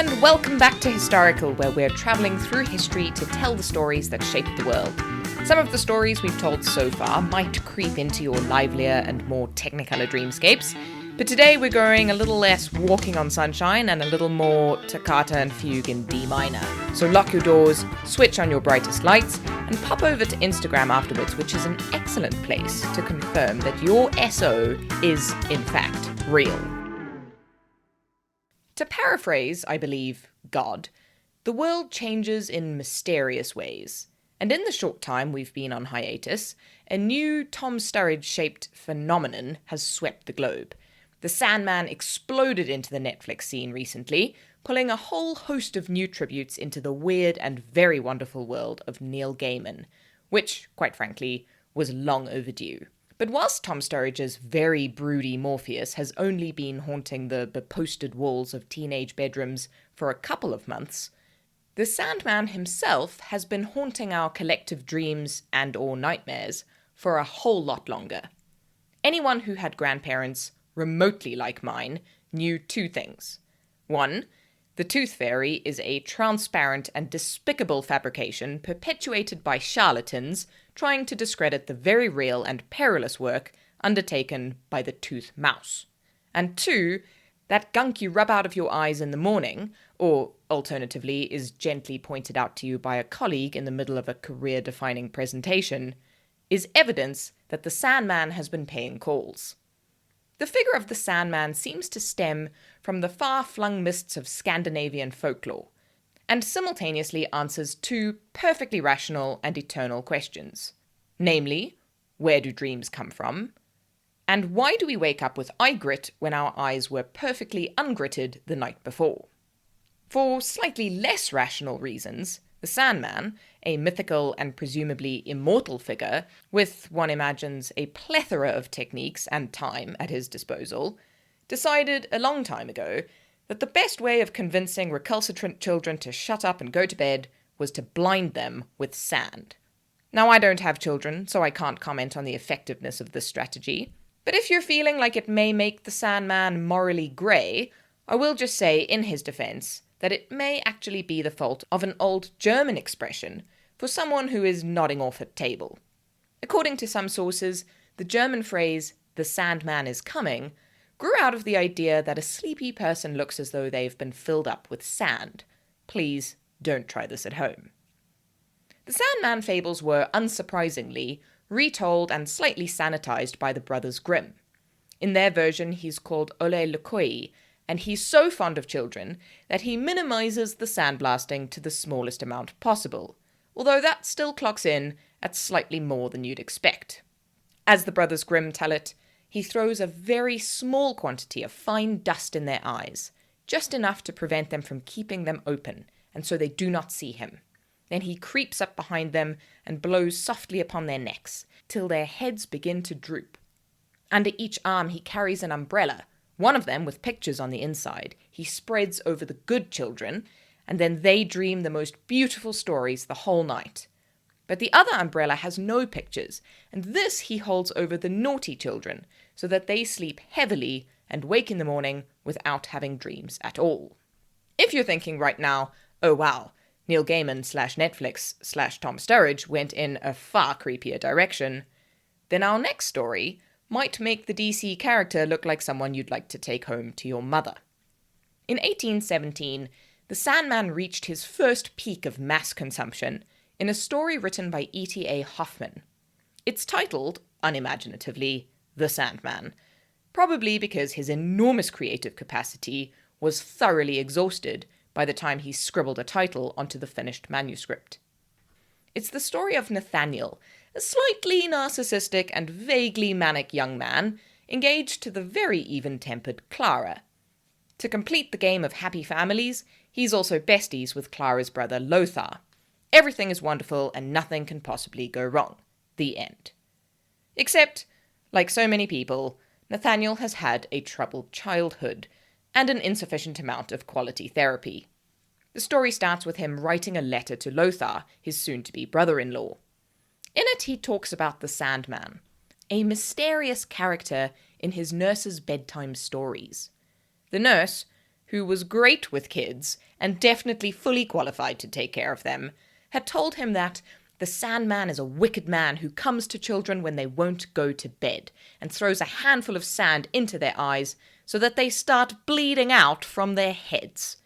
and welcome back to Historical, where we're travelling through history to tell the stories that shaped the world. Some of the stories we've told so far might creep into your livelier and more technicolor dreamscapes, but today we're going a little less Walking on Sunshine and a little more Toccata and Fugue in D minor. So lock your doors, switch on your brightest lights, and pop over to Instagram afterwards, which is an excellent place to confirm that your SO is, in fact, real. To paraphrase, I believe, God, the world changes in mysterious ways. And in the short time we've been on hiatus, a new Tom Sturridge-shaped phenomenon has swept the globe. The Sandman exploded into the Netflix scene recently, pulling a whole host of new tributes into the weird and very wonderful world of Neil Gaiman, which, quite frankly, was long overdue. But whilst Tom Sturridge's very broody Morpheus has only been haunting the beposted walls of teenage bedrooms for a couple of months, the Sandman himself has been haunting our collective dreams and or nightmares for a whole lot longer. Anyone who had grandparents remotely like mine knew two things. One, the Tooth Fairy is a transparent and despicable fabrication perpetuated by charlatans trying to discredit the very real and perilous work undertaken by the Tooth Mouse. And two, that gunk you rub out of your eyes in the morning, or alternatively is gently pointed out to you by a colleague in the middle of a career-defining presentation, is evidence that the Sandman has been paying calls. The figure of the Sandman seems to stem from the far-flung mists of Scandinavian folklore, and simultaneously answers two perfectly rational and eternal questions. Namely, where do dreams come from? And why do we wake up with eye grit when our eyes were perfectly ungritted the night before? For slightly less rational reasons, the Sandman, a mythical and presumably immortal figure, with, one imagines, a plethora of techniques and time at his disposal, decided a long time ago that the best way of convincing recalcitrant children to shut up and go to bed was to blind them with sand. Now, I don't have children, so I can't comment on the effectiveness of this strategy, but if you're feeling like it may make the Sandman morally grey, I will just say, in his defence, that it may actually be the fault of an old German expression for someone who is nodding off at table. According to some sources, the German phrase, "the Sandman is coming," grew out of the idea that a sleepy person looks as though they've been filled up with sand. Please don't try this at home. The Sandman fables were, unsurprisingly, retold and slightly sanitized by the Brothers Grimm. In their version, he's called Ole Lukoi, and he's so fond of children that he minimizes the sandblasting to the smallest amount possible, although that still clocks in at slightly more than you'd expect. As the Brothers Grimm tell it, he throws a very small quantity of fine dust in their eyes, just enough to prevent them from keeping them open, and so they do not see him. Then he creeps up behind them and blows softly upon their necks, till their heads begin to droop. Under each arm he carries an umbrella, one of them with pictures on the inside. He spreads over the good children, and then they dream the most beautiful stories the whole night. But the other umbrella has no pictures, and this he holds over the naughty children, so that they sleep heavily and wake in the morning without having dreams at all. If you're thinking right now, oh wow, Neil Gaiman /Netflix /Tom Sturridge went in a far creepier direction, then our next story might make the DC character look like someone you'd like to take home to your mother. In 1817, the Sandman reached his first peak of mass consumption in a story written by E.T.A. Hoffmann. It's titled, unimaginatively, The Sandman, probably because his enormous creative capacity was thoroughly exhausted by the time he scribbled a title onto the finished manuscript. It's the story of Nathaniel, a slightly narcissistic and vaguely manic young man, engaged to the very even-tempered Clara. To complete the game of happy families, he's also besties with Clara's brother Lothar. Everything is wonderful and nothing can possibly go wrong. The end. Except, like so many people, Nathaniel has had a troubled childhood and an insufficient amount of quality therapy. The story starts with him writing a letter to Lothar, his soon-to-be brother-in-law. In it, he talks about the Sandman, a mysterious character in his nurse's bedtime stories. The nurse, who was great with kids and definitely fully qualified to take care of them, had told him that the Sandman is a wicked man who comes to children when they won't go to bed and throws a handful of sand into their eyes so that they start bleeding out from their heads.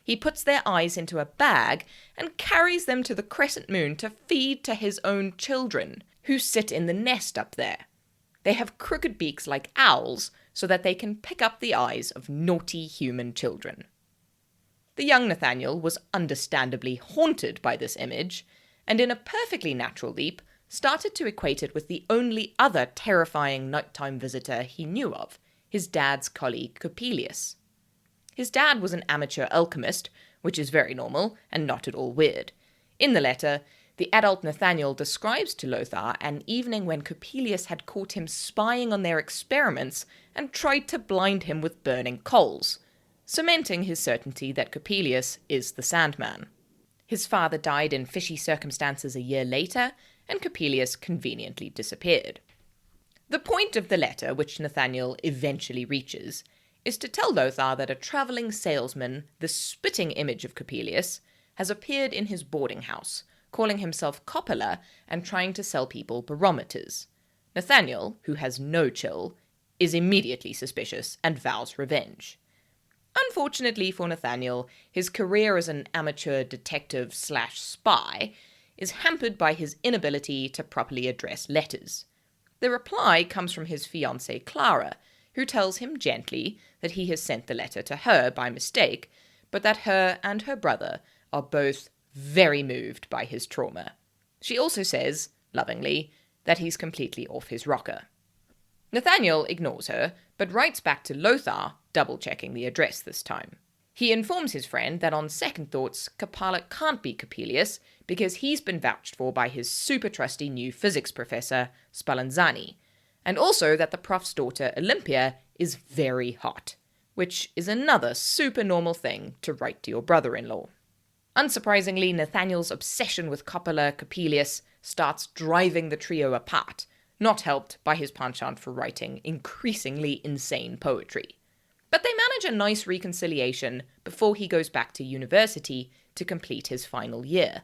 He puts their eyes into a bag and carries them to the crescent moon to feed to his own children, who sit in the nest up there. They have crooked beaks like owls so that they can pick up the eyes of naughty human children. The young Nathaniel was understandably haunted by this image, and in a perfectly natural leap, started to equate it with the only other terrifying nighttime visitor he knew of, his dad's colleague Coppelius. His dad was an amateur alchemist, which is very normal and not at all weird. In the letter, the adult Nathaniel describes to Lothar an evening when Coppelius had caught him spying on their experiments and tried to blind him with burning coals, cementing his certainty that Coppelius is the Sandman. His father died in fishy circumstances a year later, and Coppelius conveniently disappeared. The point of the letter, which Nathaniel eventually reaches, is to tell Lothar that a travelling salesman, the spitting image of Coppelius, has appeared in his boarding house, calling himself Coppola and trying to sell people barometers. Nathaniel, who has no chill, is immediately suspicious and vows revenge. Unfortunately for Nathaniel, his career as an amateur detective/spy is hampered by his inability to properly address letters. The reply comes from his fiancée Clara, who tells him gently that he has sent the letter to her by mistake, but that her and her brother are both very moved by his trauma. She also says, lovingly, that he's completely off his rocker. Nathaniel ignores her, but writes back to Lothar, double-checking the address this time. He informs his friend that on second thoughts, Coppola can't be Coppelius because he's been vouched for by his super trusty new physics professor, Spallanzani, and also that the prof's daughter, Olympia, is very hot, which is another super normal thing to write to your brother-in-law. Unsurprisingly, Nathaniel's obsession with Coppola Coppelius starts driving the trio apart, not helped by his penchant for writing increasingly insane poetry. But they manage a nice reconciliation before he goes back to university to complete his final year.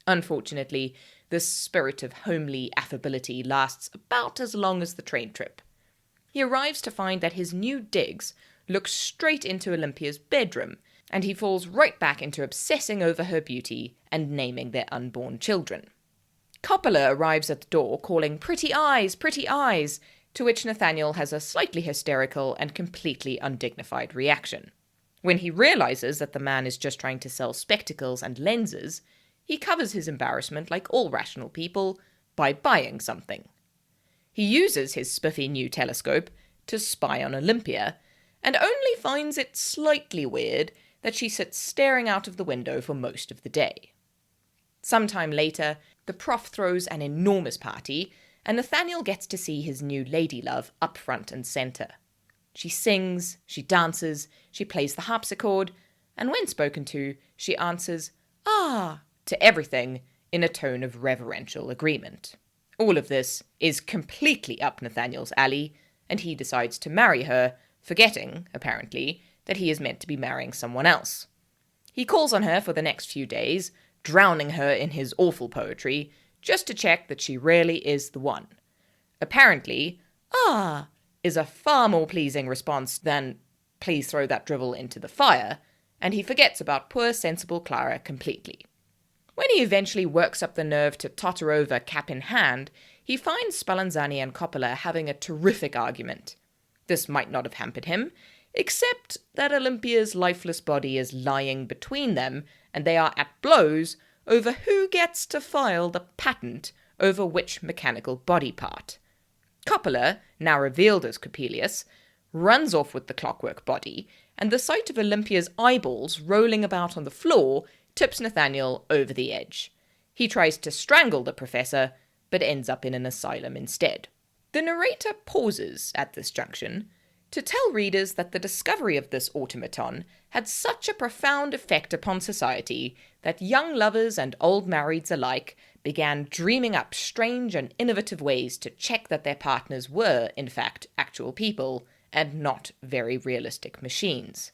Unfortunately, this spirit of homely affability lasts about as long as the train trip. He arrives to find that his new digs look straight into Olympia's bedroom, and he falls right back into obsessing over her beauty and naming their unborn children. Coppola arrives at the door calling pretty eyes, to which Nathaniel has a slightly hysterical and completely undignified reaction. When he realizes that the man is just trying to sell spectacles and lenses, he covers his embarrassment like all rational people by buying something. He uses his spiffy new telescope to spy on Olympia, and only finds it slightly weird that she sits staring out of the window for most of the day. Sometime later, the prof throws an enormous party, and Nathaniel gets to see his new ladylove up front and centre. She sings, she dances, she plays the harpsichord, and when spoken to, she answers, "Ah," to everything in a tone of reverential agreement. All of this is completely up Nathaniel's alley, and he decides to marry her, forgetting, apparently, that he is meant to be marrying someone else. He calls on her for the next few days, drowning her in his awful poetry, just to check that she really is the one. Apparently, "Ah," is a far more pleasing response than "please throw that drivel into the fire," and he forgets about poor sensible Clara completely. When he eventually works up the nerve to totter over cap in hand, he finds Spallanzani and Coppola having a terrific argument. This might not have hampered him, except that Olympia's lifeless body is lying between them, and they are at blows over who gets to file the patent over which mechanical body part. Coppola, now revealed as Coppelius, runs off with the clockwork body, and the sight of Olympia's eyeballs rolling about on the floor tips Nathaniel over the edge. He tries to strangle the professor, but ends up in an asylum instead. The narrator pauses at this junction to tell readers that the discovery of this automaton had such a profound effect upon society that young lovers and old marrieds alike began dreaming up strange and innovative ways to check that their partners were, in fact, actual people and not very realistic machines.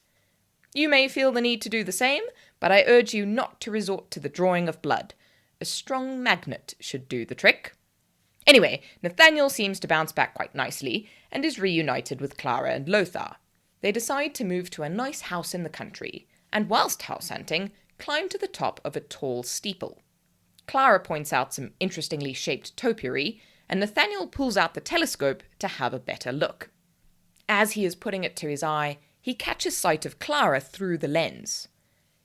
You may feel the need to do the same, but I urge you not to resort to the drawing of blood. A strong magnet should do the trick. Anyway, Nathaniel seems to bounce back quite nicely and is reunited with Clara and Lothar. They decide to move to a nice house in the country, and whilst house hunting, climb to the top of a tall steeple. Clara points out some interestingly shaped topiary, and Nathaniel pulls out the telescope to have a better look. As he is putting it to his eye, he catches sight of Clara through the lens.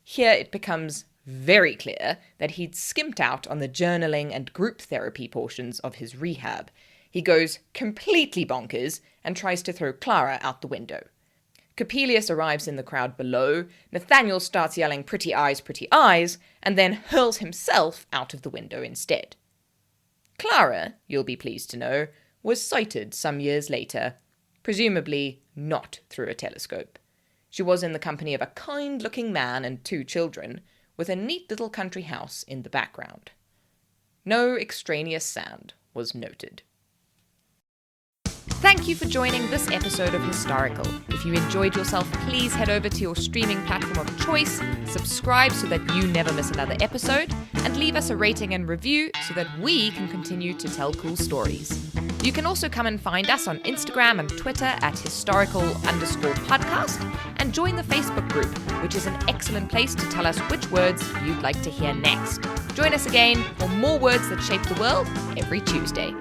Here it becomes very clear that he'd skimped out on the journaling and group therapy portions of his rehab. He goes completely bonkers and tries to throw Clara out the window. Coppelius arrives in the crowd below, Nathaniel starts yelling pretty eyes, and then hurls himself out of the window instead. Clara, you'll be pleased to know, was sighted some years later, presumably not through a telescope. She was in the company of a kind-looking man and 2 children, with a neat little country house in the background. No extraneous sound was noted. Thank you for joining this episode of Historical. If you enjoyed yourself, please head over to your streaming platform of choice, subscribe so that you never miss another episode, and leave us a rating and review so that we can continue to tell cool stories. You can also come and find us on Instagram and Twitter at historical_podcast, and join the Facebook group, which is an excellent place to tell us which words you'd like to hear next. Join us again for more words that shape the world every Tuesday.